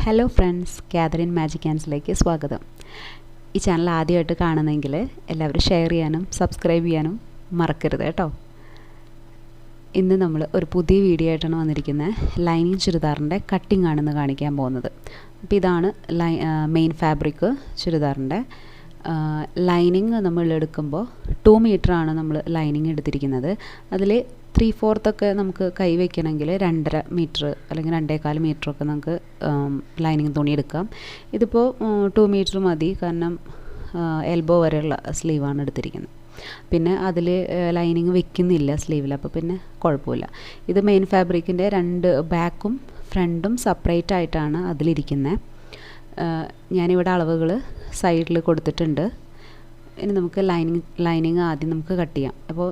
Hello friends, Catherine magic ഹാൻഡ്സിലേക്ക് സ്വാഗതം. ഈ channel ആദ്യമായിട്ട് കാണുന്നെങ്കിൽ എല്ലാവരും ഷെയർ ചെയ്യാനും സബ്സ്ക്രൈബ് ചെയ്യാനും മറക്കരുത് കേട്ടോ. ഇന്ന് നമ്മൾ ഒരു പുതിയ വീഡിയോ ആയിട്ടാണ് വന്നിരിക്കുന്നത്. ലൈനിങ് ചുരിദാറിൻ്റെ കട്ടിംഗ് ആണെന്ന് കാണിക്കാൻ പോകുന്നത്. അപ്പോൾ ഇതാണ് മെയിൻ ഫാബ്രിക് ചുരിദാറിൻ്റെ. ലൈനിങ് നമ്മൾ എടുക്കുമ്പോൾ 2 മീറ്ററാണ് നമ്മൾ ലൈനിങ് എടുത്തിരിക്കുന്നത്. അതിൽ 3/4 നമുക്ക് കൈ വയ്ക്കണമെങ്കിൽ 2.5 മീറ്റർ അല്ലെങ്കിൽ 2.25 മീറ്ററൊക്കെ നമുക്ക് ലൈനിങ് തുണി എടുക്കാം. ഇതിപ്പോൾ 2 മീറ്റർ മതി, കാരണം എൽബോ വരെയുള്ള സ്ലീവാണ് എടുത്തിരിക്കുന്നത്. പിന്നെ അതിൽ ലൈനിങ് വെക്കുന്നില്ല സ്ലീവിൽ, അപ്പോൾ പിന്നെ കുഴപ്പമില്ല. ഇത് മെയിൻ ഫാബ്രിക്കിൻ്റെ 2 ബാക്കും ഫ്രണ്ടും സെപ്പറേറ്റ് ആയിട്ടാണ് അതിലിരിക്കുന്നത്. ഞാനിവിടെ അളവുകൾ സൈഡിൽ കൊടുത്തിട്ടുണ്ട്. ഇനി നമുക്ക് ലൈനിങ് ആദ്യം നമുക്ക് കട്ട് ചെയ്യാം. അപ്പോൾ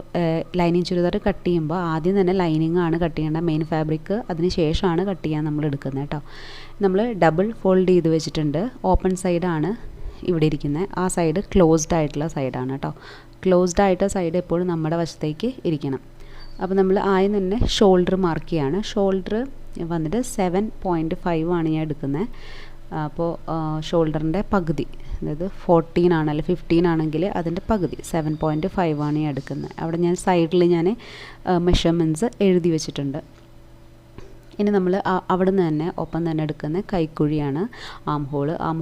ലൈനിങ് ചുരിദാർ കട്ട് ചെയ്യുമ്പോൾ ആദ്യം തന്നെ ലൈനിങ് ആണ് കട്ട് ചെയ്യേണ്ടത്. മെയിൻ ഫാബ്രിക് അതിന് ശേഷമാണ് കട്ട് ചെയ്യാൻ നമ്മൾ എടുക്കുന്നത് കേട്ടോ. നമ്മൾ ഡബിൾ ഫോൾഡ് ചെയ്ത് വെച്ചിട്ടുണ്ട്. ഓപ്പൺ സൈഡാണ് ഇവിടെ ഇരിക്കുന്നത്. ആ സൈഡ് ക്ലോസ്ഡ് ആയിട്ടുള്ള സൈഡാണ് കേട്ടോ. ക്ലോസ്ഡ് ആയിട്ട് സൈഡ് എപ്പോഴും നമ്മുടെ വശത്തേക്ക് ഇരിക്കണം. അപ്പോൾ നമ്മൾ ആദ്യം തന്നെ ഷോൾഡർ മാർക്ക് ചെയ്യാണ്. ഷോൾഡർ വന്നിട്ട് 7.5 ആണ് ഞാൻ എടുക്കുന്നത്. അപ്പോൾ ഷോൾഡറിൻ്റെ പകുതി, അതായത് 14 ആണെങ്കിൽ 15 ആണെങ്കിൽ അതിൻ്റെ പകുതി 7.5 ആണ് ഞാൻ എടുക്കുന്നത്. അവിടെ ഞാൻ സൈഡിൽ മെഷർമെൻറ്റ്സ് എഴുതി വെച്ചിട്ടുണ്ട്. ഇനി നമ്മൾ അവിടെ നിന്ന് തന്നെ ഒപ്പം തന്നെ എടുക്കുന്ന കൈക്കുഴിയാണ്. ആം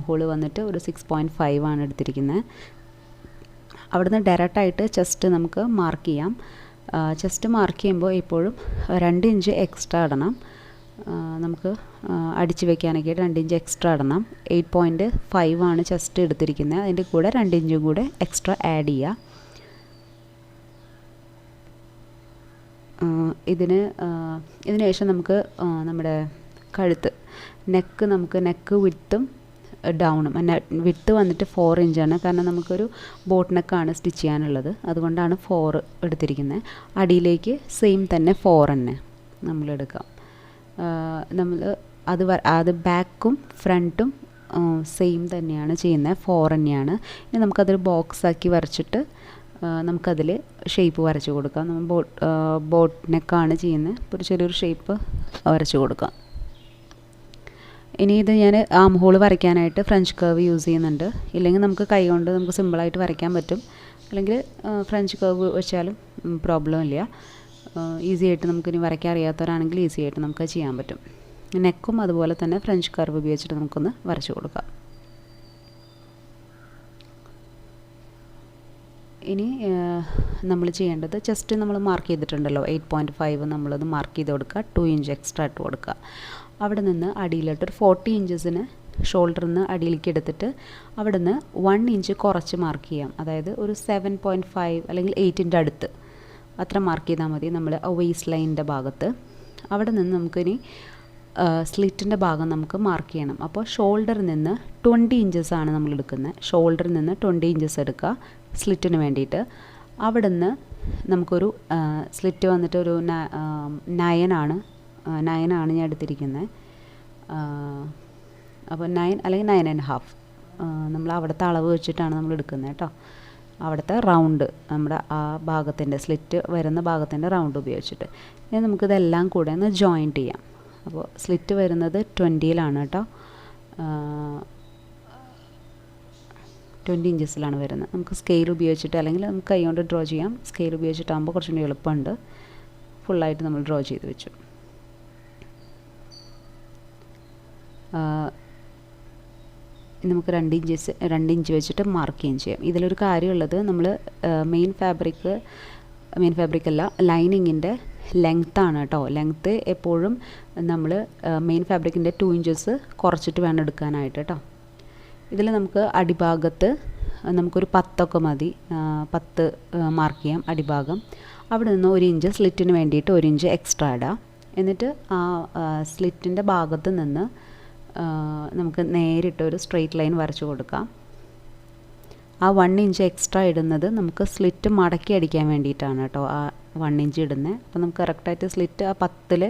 ഹോള് വന്നിട്ട് ഒരു 6.5 ആണ് എടുത്തിരിക്കുന്നത്. അവിടുന്ന് ഡയറക്റ്റായിട്ട് ചെസ്റ്റ് നമുക്ക് മാർക്ക് ചെയ്യാം. ചെസ്റ്റ് മാർക്ക് ചെയ്യുമ്പോൾ എപ്പോഴും 2 ഇഞ്ച് എക്സ്ട്രാ ഇടണം. നമുക്ക് അടിച്ച് വെക്കാനൊക്കെ 2 ഇഞ്ച് എക്സ്ട്രാ ഇടണം. 8.5 ആണ് ചെസ്റ്റ് എടുത്തിരിക്കുന്നത്. അതിൻ്റെ കൂടെ 2 ഇഞ്ചും കൂടെ എക്സ്ട്രാ ആഡ് ചെയ്യുക. ഇതിന് ശേഷം നമുക്ക് നമ്മുടെ കഴുത്ത് നെക്ക് വിട്ടും ഡൗണും വിട്ട് വന്നിട്ട് 4 ഇഞ്ചാണ്. കാരണം നമുക്കൊരു ബോട്ട് നെക്കാണ് സ്റ്റിച്ച് ചെയ്യാനുള്ളത്, അതുകൊണ്ടാണ് 4 എടുത്തിരിക്കുന്നത്. അടിയിലേക്ക് സെയിം തന്നെ 4 തന്നെ നമ്മളെടുക്കാം. നമ്മൾ അത് ബാക്കും ഫ്രണ്ടും സെയിം തന്നെയാണ് ചെയ്യുന്നത്, 4 തന്നെയാണ്. ഇനി നമുക്കതൊരു ബോക്സാക്കി വരച്ചിട്ട് നമുക്കതിൽ ഷേപ്പ് വരച്ച് കൊടുക്കാം. നമ്മൾ ബോട്ട് നെക്കാണ് ചെയ്യുന്നത്. ഒരു ചെറിയൊരു ഷേപ്പ് വരച്ച് കൊടുക്കാം. ഇനി ഇത് ഞാൻ ആം ഹോൾ വരയ്ക്കാനായിട്ട് ഫ്രഞ്ച് കർവ് യൂസ് ചെയ്യുന്നുണ്ട്. ഇല്ലെങ്കിൽ നമുക്ക് കൈ കൊണ്ട് നമുക്ക് സിമ്പിളായിട്ട് വരയ്ക്കാൻ പറ്റും. അല്ലെങ്കിൽ ഫ്രഞ്ച് കർവ് വെച്ചാലും പ്രോബ്ലം ഇല്ല. ഈസി ആയിട്ട് നമുക്കിനി വരയ്ക്കാൻ അറിയാത്തവരാണെങ്കിൽ ഈസി ആയിട്ട് നമുക്ക് ചെയ്യാൻ പറ്റും. നെക്കും അതുപോലെ തന്നെ ഫ്രഞ്ച് കർവ് ഉപയോഗിച്ചിട്ട് നമുക്കൊന്ന് വരച്ചു കൊടുക്കാം. ഇനി നമ്മൾ ചെയ്യേണ്ടത്, ജസ്റ്റ് നമ്മൾ മാർക്ക് ചെയ്തിട്ടുണ്ടല്ലോ 8.5, നമ്മളത് മാർക്ക് ചെയ്ത് കൊടുക്കുക. 2 ഇഞ്ച് എക്സ്ട്രാ ഇട്ട് കൊടുക്കുക. അവിടെ നിന്ന് അടിയിലോട്ടൊരു 40 ഇഞ്ചസിന് ഷോൾഡറിൽ നിന്ന് അടിയിലേക്ക് എടുത്തിട്ട് അവിടെ നിന്ന് 1 ഇഞ്ച് കുറച്ച് മാർക്ക് ചെയ്യാം. അതായത് ഒരു 7.5 അല്ലെങ്കിൽ 8ൻ്റെ അടുത്ത് അത്ര മാർക്ക് ചെയ്താൽ മതി. നമ്മൾ വെയ്സ്റ്റ് ലൈനിൻ്റെ ഭാഗത്ത് അവിടെ നിന്ന് നമുക്കിനി സ്ലിറ്റിൻ്റെ ഭാഗം നമുക്ക് മാർക്ക് ചെയ്യണം. അപ്പോൾ ഷോൾഡറിൽ നിന്ന് 20 ഇഞ്ചസാണ് നമ്മൾ എടുക്കുന്നത്. ഷോൾഡറിൽ നിന്ന് 20 ഇഞ്ചസ് എടുക്കുക സ്ലിറ്റിന് വേണ്ടിയിട്ട്. അവിടെ നിന്ന് നമുക്കൊരു സ്ലിറ്റ് വന്നിട്ട് ഒരു 9 ആണ് ഞാൻ എടുത്തിരിക്കുന്നത്. അപ്പോൾ 9 അല്ലെങ്കിൽ 9.5 നമ്മൾ അവിടുത്തെ അളവ് വെച്ചിട്ടാണ് നമ്മൾ എടുക്കുന്നത് കേട്ടോ. അവിടുത്തെ റൗണ്ട്, നമ്മുടെ ആ ഭാഗത്തിൻ്റെ സ്ലിറ്റ് വരുന്ന ഭാഗത്തിൻ്റെ റൗണ്ട് ഉപയോഗിച്ചിട്ട് ഇനി നമുക്കിതെല്ലാം കൂടെ ഒന്ന് ജോയിൻറ്റ് ചെയ്യാം. അപ്പോൾ സ്ലിറ്റ് വരുന്നത് 20ലാണ് കേട്ടോ. 20 ഇഞ്ചസിലാണ് വരുന്നത്. നമുക്ക് സ്കെയിൽ ഉപയോഗിച്ചിട്ട് അല്ലെങ്കിൽ നമുക്ക് കൈ കൊണ്ട് ഡ്രോ ചെയ്യാം. സ്കെയിൽ ഉപയോഗിച്ചിട്ടാകുമ്പോൾ കുറച്ചുകൂടി എളുപ്പമുണ്ട്. ഫുള്ളായിട്ട് നമ്മൾ ഡ്രോ ചെയ്ത് വെച്ചു. നമുക്ക് 2 ഇഞ്ച് വെച്ചിട്ട് മാർക്ക് ചെയ്യുകയും ചെയ്യാം. ഇതിലൊരു കാര്യമുള്ളത്, നമ്മൾ മെയിൻ ഫാബ്രിക് അല്ല, ലൈനിങ്ങിൻ്റെ ലെങ്ത്താണ് കേട്ടോ. ലെങ്ത്ത് എപ്പോഴും നമ്മൾ മെയിൻ ഫാബ്രിക്കിൻ്റെ 2 ഇഞ്ചസ് കുറച്ചിട്ട് വേണം എടുക്കാനായിട്ട് കേട്ടോ. ഇതിൽ നമുക്ക് അടിഭാഗത്ത് നമുക്കൊരു 10 മതി. 10 മാർക്ക് ചെയ്യാം അടിഭാഗം. അവിടെ നിന്ന് 1 ഇഞ്ച് സ്ലിറ്റിന് വേണ്ടിയിട്ട് 1 ഇഞ്ച് എക്സ്ട്രാ ഇടാം. എന്നിട്ട് ആ സ്ലിറ്റിൻ്റെ ഭാഗത്ത് നിന്ന് നമുക്ക് നേരിട്ട് ഒരു സ്ട്രെയിറ്റ് ലൈൻ വരച്ചു കൊടുക്കാം. ആ 1 ഇഞ്ച് എക്സ്ട്രാ ഇടുന്നത് നമുക്ക് സ്ലിറ്റ് മടക്കി അടിക്കാൻ വേണ്ടിയിട്ടാണ് കേട്ടോ ആ 1 ഇഞ്ച് ഇടുന്നത്. അപ്പോൾ നമുക്ക് കറക്റ്റായിട്ട് സ്ലിറ്റ് ആ 10ൽ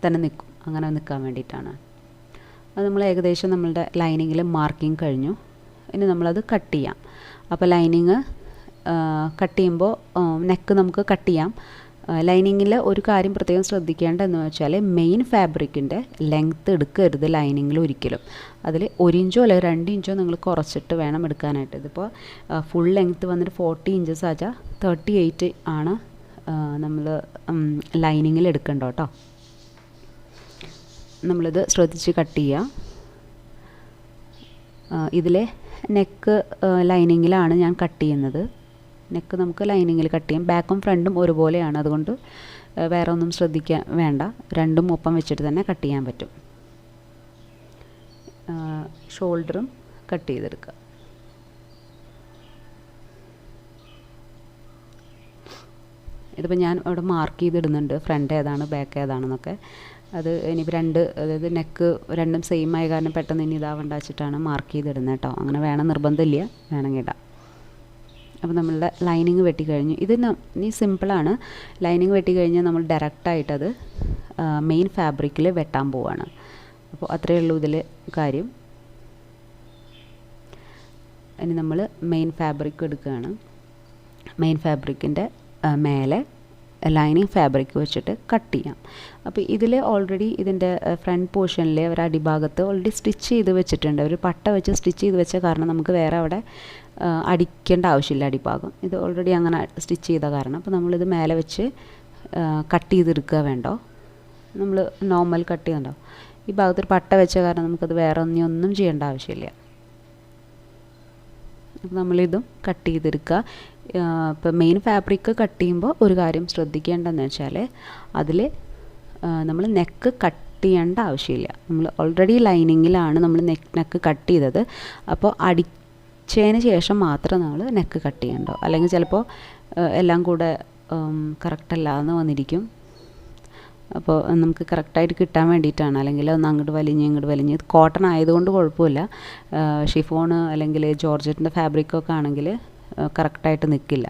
തന്നെ നിൽക്കും, അങ്ങനെ നിൽക്കാൻ വേണ്ടിയിട്ടാണ്. അത് നമ്മൾ ഏകദേശം നമ്മളുടെ ലൈനിങ്ങിൽ മാർക്കിങ് കഴിഞ്ഞു. ഇനി നമ്മളത് കട്ട് ചെയ്യാം. അപ്പോൾ ലൈനിങ് കട്ട് ചെയ്യുമ്പോൾ നെക്ക് നമുക്ക് കട്ട് ചെയ്യാം. ലൈനിങ്ങിൽ ഒരു കാര്യം പ്രത്യേകം ശ്രദ്ധിക്കേണ്ടതെന്ന് വെച്ചാൽ മെയിൻ ഫാബ്രിക്കിൻ്റെ ലെങ്ത്ത് എടുക്കരുത് ലൈനിങ്ങിൽ ഒരിക്കലും. അതിൽ 1 ഇഞ്ചോ അല്ലെങ്കിൽ 2 ഇഞ്ചോ നിങ്ങൾ കുറച്ചിട്ട് വേണം എടുക്കാനായിട്ട്. ഇതിപ്പോൾ ഫുൾ ലെങ്ത്ത് വന്നിട്ട് 40 ഇഞ്ചസ് ആച്ചാൽ 38 ആണ് നമ്മൾ ലൈനിങ്ങിൽ എടുക്കേണ്ടത് കേട്ടോ. നമ്മളിത് ശ്രദ്ധിച്ച് കട്ട് ചെയ്യുക. ഇതിലെ നെക്ക് ലൈനിങ്ങിലാണ് ഞാൻ കട്ട് ചെയ്യുന്നത്. നെക്ക് നമുക്ക് ലൈനിങ്ങിൽ കട്ട് ചെയ്യാം. ബാക്കും ഫ്രണ്ടും ഒരുപോലെയാണ്, അതുകൊണ്ട് വേറെ ഒന്നും ശ്രദ്ധിക്കാൻ വേണ്ട. രണ്ടും ഒപ്പം വെച്ചിട്ട് തന്നെ കട്ട് ചെയ്യാൻ പറ്റും. ഷോൾഡറും കട്ട് ചെയ്തെടുക്കുക. ഇതിപ്പോൾ ഞാൻ അവിടെ മാർക്ക് ചെയ്തിടുന്നുണ്ട് ഫ്രണ്ട് ഏതാണ് ബാക്ക് ഏതാണെന്നൊക്കെ. അത് ഇനിയിപ്പോൾ അതായത് നെക്ക് രണ്ടും സെയിം ആയ കാരണം പെട്ടെന്ന് ഇനി ഇതാവേണ്ട വെച്ചിട്ടാണ് മാർക്ക് ചെയ്തിടുന്നത് കേട്ടോ. അങ്ങനെ വേണം നിർബന്ധമില്ല, വേണമെങ്കിൽ ഇടാം. അപ്പോൾ നമ്മളുടെ ലൈനിങ് വെട്ടിക്കഴിഞ്ഞു. ഇത് ഇനി സിമ്പിളാണ്. ലൈനിങ് വെട്ടിക്കഴിഞ്ഞാൽ നമ്മൾ ഡയറക്റ്റായിട്ടത് മെയിൻ ഫാബ്രിക്കിൽ വെട്ടാൻ പോവാണ്. അപ്പോൾ അത്രയേ ഉള്ളൂ ഇതിൽ കാര്യം. ഇനി നമ്മൾ മെയിൻ ഫാബ്രിക് എടുക്കുകയാണ്. മെയിൻ ഫാബ്രിക്കിൻ്റെ മേലെ ലൈനിങ് ഫാബ്രിക് വെച്ചിട്ട് കട്ട് ചെയ്യാം. അപ്പോൾ ഇതിൽ ഓൾറെഡി ഇതിൻ്റെ ഫ്രണ്ട് പോർഷനിൽ ഒരു അടിഭാഗത്ത് ഓൾറെഡി സ്റ്റിച്ച് ചെയ്ത് വെച്ചിട്ടുണ്ട്. ഒരു പട്ട വെച്ച് സ്റ്റിച്ച് ചെയ്ത് വെച്ച കാരണം നമുക്ക് വേറെ അവിടെ അടിക്കേണ്ട ആവശ്യമില്ല അടിഭാഗം. ഇത് ഓൾറെഡി അങ്ങനെ സ്റ്റിച്ച് ചെയ്ത കാരണം. അപ്പോൾ നമ്മളിത് മേലെ വെച്ച് കട്ട് ചെയ്തെടുക്കുക വേണ്ടോ. നമ്മൾ നോർമൽ കട്ട് ചെയ്യുന്നുണ്ടോ, ഈ ഭാഗത്തൊരു പട്ട വെച്ച കാരണം നമുക്കത് വേറെ ഒന്നും ചെയ്യേണ്ട ആവശ്യമില്ല. അപ്പോൾ നമ്മളിതും കട്ട് ചെയ്തെടുക്കുക. ഇപ്പോൾ മെയിൻ ഫാബ്രിക് കട്ട് ചെയ്യുമ്പോൾ ഒരു കാര്യം ശ്രദ്ധിക്കേണ്ടതെന്ന് വെച്ചാൽ അതിൽ നമ്മൾ നെക്ക് കട്ട് ചെയ്യേണ്ട ആവശ്യമില്ല. നമ്മൾ ഓൾറെഡി ലൈനിങ്ങിലാണ് നമ്മൾ നെക്ക് കട്ട് ചെയ്തത്. അപ്പോൾ അടിച്ചതിന് ശേഷം മാത്രം നമ്മൾ നെക്ക് കട്ട് ചെയ്യണ്ടോ. അല്ലെങ്കിൽ ചിലപ്പോൾ എല്ലാം കൂടെ കറക്റ്റല്ല എന്ന് വന്നിരിക്കും. അപ്പോൾ നമുക്ക് കറക്റ്റായിട്ട് കിട്ടാൻ വേണ്ടിയിട്ടാണ്. അല്ലെങ്കിൽ ഒന്ന് അങ്ങോട്ട് ഇങ്ങോട്ട് വലിഞ്ഞ് ഇത് കോട്ടൺ ആയതുകൊണ്ട് കുഴപ്പമില്ല. ഷിഫോണ് അല്ലെങ്കിൽ ജോർജറ്റിൻ്റെ ഫാബ്രിക്കൊക്കെ ആണെങ്കിൽ കറക്റ്റായിട്ട് നിൽക്കില്ല.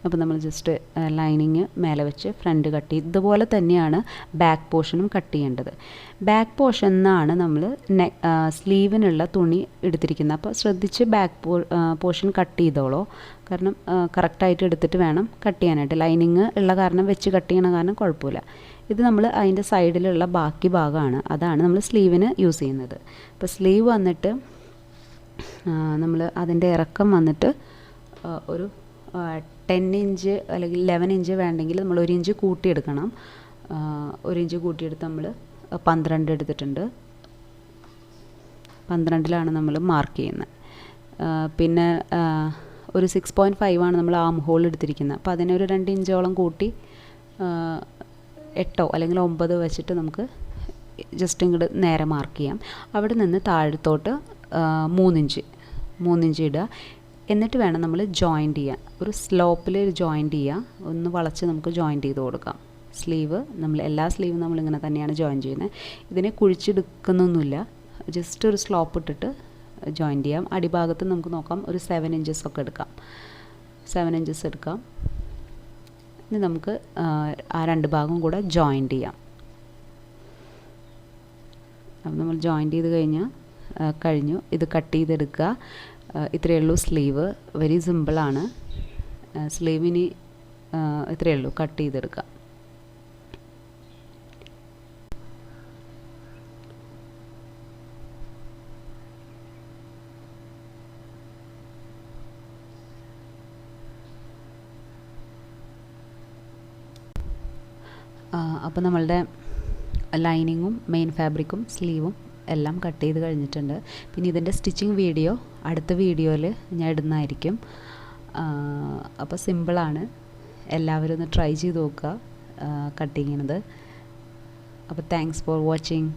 അപ്പോൾ നമ്മൾ ജസ്റ്റ് ലൈനിങ് മേലെ വെച്ച് ഫ്രണ്ട് കട്ട് ചെയ്ത് ഇതുപോലെ തന്നെയാണ് ബാക്ക് പോർഷനും കട്ട് ചെയ്യേണ്ടത്. ബാക്ക് പോർഷൻ നിന്നാണ് നമ്മൾ സ്ലീവിനുള്ള തുണി എടുത്തിരിക്കുന്നത്. അപ്പോൾ ശ്രദ്ധിച്ച് ബാക്ക് പോർഷൻ കട്ട് ചെയ്തോളൂ. കാരണം കറക്റ്റായിട്ട് എടുത്തിട്ട് വേണം കട്ട് ചെയ്യാനായിട്ട്. ലൈനിങ് ഉള്ള കാരണം വെച്ച് കട്ട് ചെയ്യണ കാരണം കുഴപ്പമില്ല. ഇത് നമ്മൾ അതിൻ്റെ സൈഡിലുള്ള ബാക്കി ഭാഗമാണ്, അതാണ് നമ്മൾ സ്ലീവിന് യൂസ് ചെയ്യുന്നത്. അപ്പോൾ സ്ലീവ് വന്നിട്ട് നമ്മൾ അതിൻ്റെ ഇറക്കം വന്നിട്ട് ഒരു 10 ഇഞ്ച് അല്ലെങ്കിൽ 11 ഇഞ്ച് വേണ്ടെങ്കിൽ നമ്മൾ 1 ഇഞ്ച് കൂട്ടിയെടുക്കണം. 1 ഇഞ്ച് കൂട്ടിയെടുത്ത് നമ്മൾ 12 എടുത്തിട്ടുണ്ട്. 12ലാണ് നമ്മൾ മാർക്ക് ചെയ്യുന്നത്. പിന്നെ ഒരു 6.5 ആണ് നമ്മൾ ആം ഹോൾ എടുത്തിരിക്കുന്നത്. അപ്പോൾ അതിനൊരു 2 ഇഞ്ചോളം കൂട്ടി 8 അല്ലെങ്കിൽ 9 വെച്ചിട്ട് നമുക്ക് ജസ്റ്റ് ഇങ്ങോട്ട് നേരെ മാർക്ക് ചെയ്യാം. അവിടെ നിന്ന് താഴത്തോട്ട് 3 ഇഞ്ച് ഇടുക. എന്നിട്ട് വേണം നമ്മൾ ജോയിൻറ്റ് ചെയ്യാൻ. ഒരു സ്ലോപ്പിൽ ജോയിൻറ്റ് ചെയ്യുക. ഒന്ന് വളച്ച് നമുക്ക് ജോയിൻറ്റ് ചെയ്ത് കൊടുക്കാം. സ്ലീവ് നമ്മൾ എല്ലാ സ്ലീവും നമ്മളിങ്ങനെ തന്നെയാണ് ജോയിൻ ചെയ്യുന്നത്. ഇതിനെ കുഴിച്ചെടുക്കുന്നൊന്നുമില്ല, ജസ്റ്റ് ഒരു സ്ലോപ്പ് ഇട്ടിട്ട് ജോയിൻറ്റ് ചെയ്യാം. അടിഭാഗത്ത് നമുക്ക് നോക്കാം ഒരു 7 ഇഞ്ചസ് ഒക്കെ എടുക്കാം. 7 ഇഞ്ചസ് എടുക്കാം. ഇനി നമുക്ക് ആ 2 ഭാഗവും കൂടെ ജോയിൻറ്റ് ചെയ്യാം. അപ്പം നമ്മൾ ജോയിൻറ്റ് ചെയ്ത് കഴിഞ്ഞു. ഇത് കട്ട് ചെയ്തെടുക്കുക. ഇത്രയേ ഉള്ളൂ സ്ലീവ്. വെരി സിമ്പിളാണ്. സ്ലീവിന് ഇത്രയേ ഉള്ളൂ, കട്ട് ചെയ്തെടുക്കുക. അപ്പോൾ നമ്മളുടെ ലൈനിങ്ങും മെയിൻ ഫാബ്രിക്കും സ്ലീവും എല്ലാം കട്ട് ചെയ്ത് കഴിഞ്ഞിട്ടുണ്ട്. പിന്നെ ഇതിൻ്റെ സ്റ്റിച്ചിങ് വീഡിയോ അടുത്ത വീഡിയോയിൽ ഞാൻ ഇടുന്നതായിരിക്കും. അപ്പോൾ സിമ്പിളാണ്, എല്ലാവരും ഒന്ന് ട്രൈ ചെയ്ത് നോക്കുക കട്ട് ചെയ്യുന്നത്. അപ്പോൾ താങ്ക്സ് ഫോർ വാച്ചിങ്.